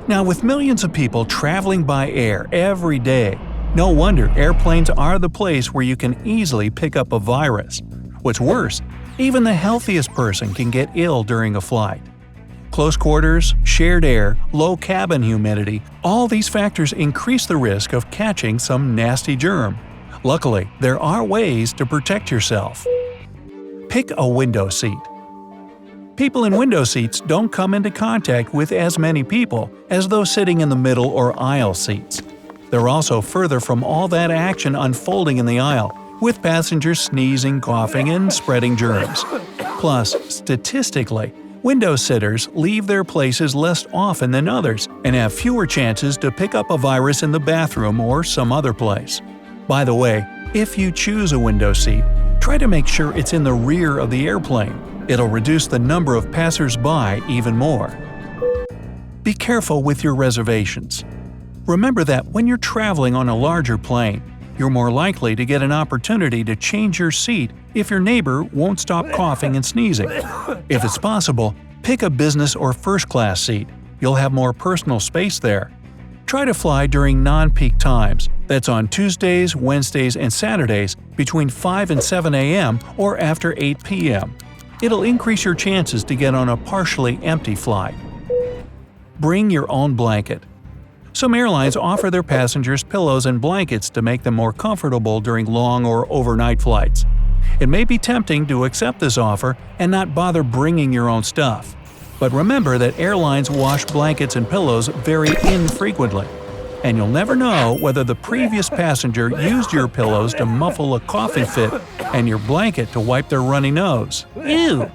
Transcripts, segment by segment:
Now, with millions of people traveling by air every day, no wonder airplanes are the place where you can easily pick up a virus. What's worse, even the healthiest person can get ill during a flight. Close quarters, shared air, low cabin humidity – all these factors increase the risk of catching some nasty germ. Luckily, there are ways to protect yourself. Pick a window seat. People in window seats don't come into contact with as many people as those sitting in the middle or aisle seats. They're also further from all that action unfolding in the aisle, with passengers sneezing, coughing, and spreading germs. Plus, statistically, window sitters leave their places less often than others and have fewer chances to pick up a virus in the bathroom or some other place. By the way, if you choose a window seat, try to make sure it's in the rear of the airplane. It'll reduce the number of passers-by even more. Be careful with your reservations. Remember that when you're traveling on a larger plane, you're more likely to get an opportunity to change your seat if your neighbor won't stop coughing and sneezing. If it's possible, pick a business or first-class seat. You'll have more personal space there. Try to fly during non-peak times. That's on Tuesdays, Wednesdays, and Saturdays between 5 and 7 a.m. or after 8 p.m. It'll increase your chances to get on a partially empty flight. Bring your own blanket. Some airlines offer their passengers pillows and blankets to make them more comfortable during long or overnight flights. It may be tempting to accept this offer and not bother bringing your own stuff. But remember that airlines wash blankets and pillows very infrequently, and you'll never know whether the previous passenger used your pillows to muffle a coughing fit and your blanket to wipe their runny nose. Ew!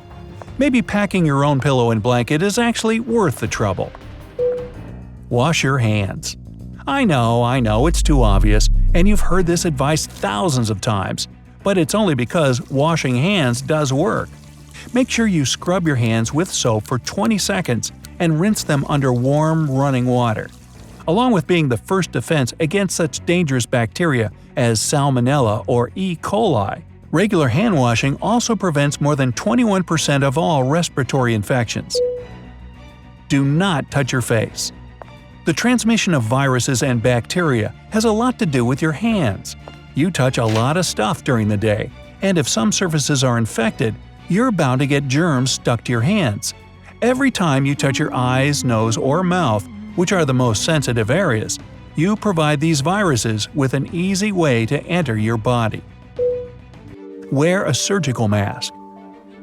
Maybe packing your own pillow and blanket is actually worth the trouble. Wash your hands. I know, it's too obvious, and you've heard this advice thousands of times, but it's only because washing hands does work. Make sure you scrub your hands with soap for 20 seconds and rinse them under warm, running water. Along with being the first defense against such dangerous bacteria as Salmonella or E. coli, regular hand washing also prevents more than 21% of all respiratory infections. Do not touch your face. The transmission of viruses and bacteria has a lot to do with your hands. You touch a lot of stuff during the day, and if some surfaces are infected, you're bound to get germs stuck to your hands. Every time you touch your eyes, nose, or mouth, which are the most sensitive areas, you provide these viruses with an easy way to enter your body. Wear a surgical mask.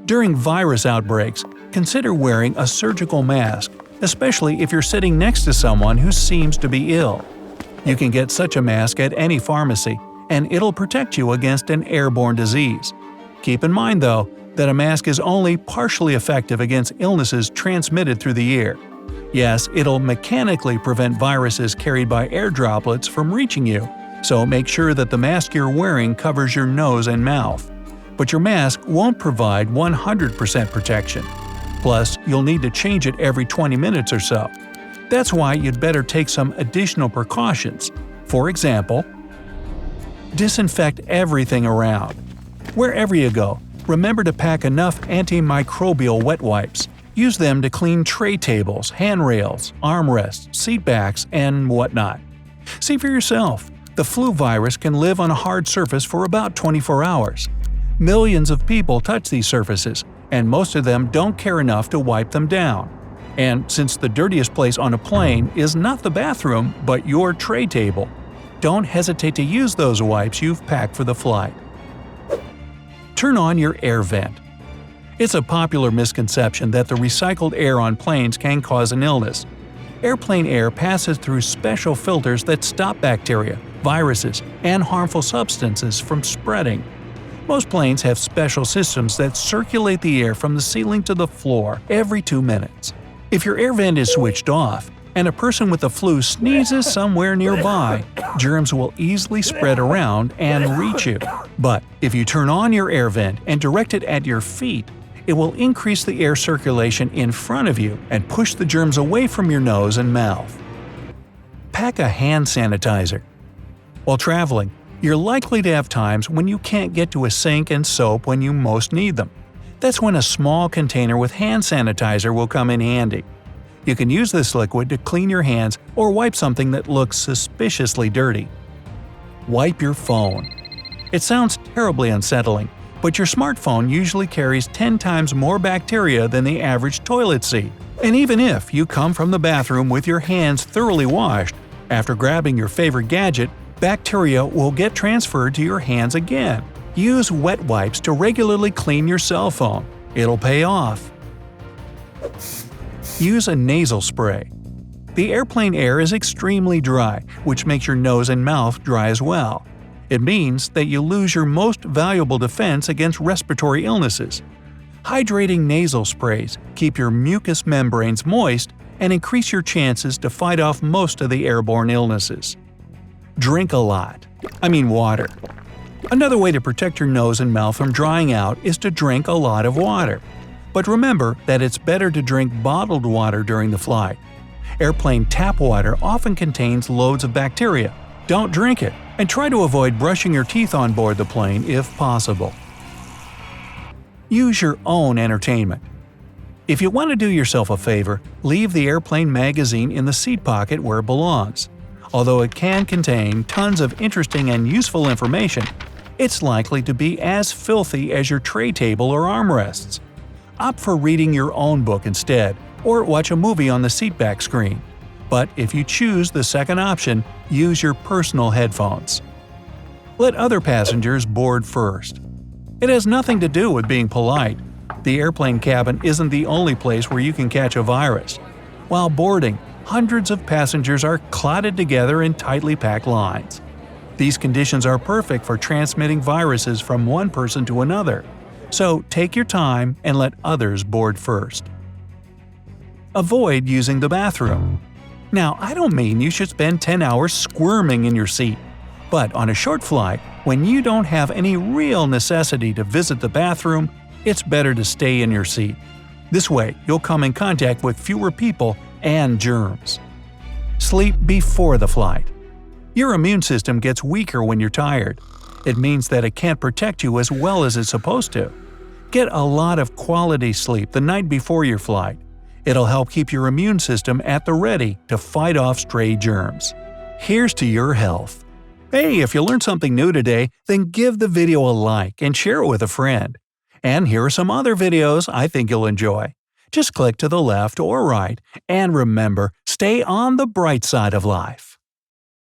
During virus outbreaks, consider wearing a surgical mask, especially if you're sitting next to someone who seems to be ill. You can get such a mask at any pharmacy, and it'll protect you against an airborne disease. Keep in mind, though, that a mask is only partially effective against illnesses transmitted through the air. Yes, it'll mechanically prevent viruses carried by air droplets from reaching you, so make sure that the mask you're wearing covers your nose and mouth. But your mask won't provide 100% protection. Plus, you'll need to change it every 20 minutes or so. That's why you'd better take some additional precautions. For example, disinfect everything around. Wherever you go, remember to pack enough antimicrobial wet wipes. Use them to clean tray tables, handrails, armrests, seat backs, and whatnot. See for yourself. The flu virus can live on a hard surface for about 24 hours. Millions of people touch these surfaces, and most of them don't care enough to wipe them down. And since the dirtiest place on a plane is not the bathroom, but your tray table, don't hesitate to use those wipes you've packed for the flight. Turn on your air vent. It's a popular misconception that the recycled air on planes can cause an illness. Airplane air passes through special filters that stop bacteria, viruses, and harmful substances from spreading. Most planes have special systems that circulate the air from the ceiling to the floor every 2 minutes. If your air vent is switched off, and a person with the flu sneezes somewhere nearby, germs will easily spread around and reach you. But if you turn on your air vent and direct it at your feet, it will increase the air circulation in front of you and push the germs away from your nose and mouth. Pack a hand sanitizer. While traveling, you're likely to have times when you can't get to a sink and soap when you most need them. That's when a small container with hand sanitizer will come in handy. You can use this liquid to clean your hands or wipe something that looks suspiciously dirty. Wipe your phone. It sounds terribly unsettling, but your smartphone usually carries 10 times more bacteria than the average toilet seat. And even if you come from the bathroom with your hands thoroughly washed, after grabbing your favorite gadget, bacteria will get transferred to your hands again. Use wet wipes to regularly clean your cell phone. It'll pay off. Use a nasal spray. The airplane air is extremely dry, which makes your nose and mouth dry as well. It means that you lose your most valuable defense against respiratory illnesses. Hydrating nasal sprays keep your mucous membranes moist and increase your chances to fight off most of the airborne illnesses. Drink a lot. Water. Another way to protect your nose and mouth from drying out is to drink a lot of water. But remember that it's better to drink bottled water during the flight. Airplane tap water often contains loads of bacteria. Don't drink it, and try to avoid brushing your teeth on board the plane if possible. Use your own entertainment. If you want to do yourself a favor, leave the airplane magazine in the seat pocket where it belongs. Although it can contain tons of interesting and useful information, it's likely to be as filthy as your tray table or armrests. Opt for reading your own book instead, or watch a movie on the seatback screen. But if you choose the second option, use your personal headphones. Let other passengers board first. It has nothing to do with being polite. The airplane cabin isn't the only place where you can catch a virus. While boarding, hundreds of passengers are clotted together in tightly packed lines. These conditions are perfect for transmitting viruses from one person to another. So take your time and let others board first. Avoid using the bathroom. Now, I don't mean you should spend 10 hours squirming in your seat. But on a short flight, when you don't have any real necessity to visit the bathroom, it's better to stay in your seat. This way, you'll come in contact with fewer people and germs. Sleep before the flight. Your immune system gets weaker when you're tired. It means that it can't protect you as well as it's supposed to. Get a lot of quality sleep the night before your flight. It'll help keep your immune system at the ready to fight off stray germs. Here's to your health. Hey, if you learned something new today, then give the video a like and share it with a friend. And here are some other videos I think you'll enjoy. Just click to the left or right, and remember, stay on the bright side of life.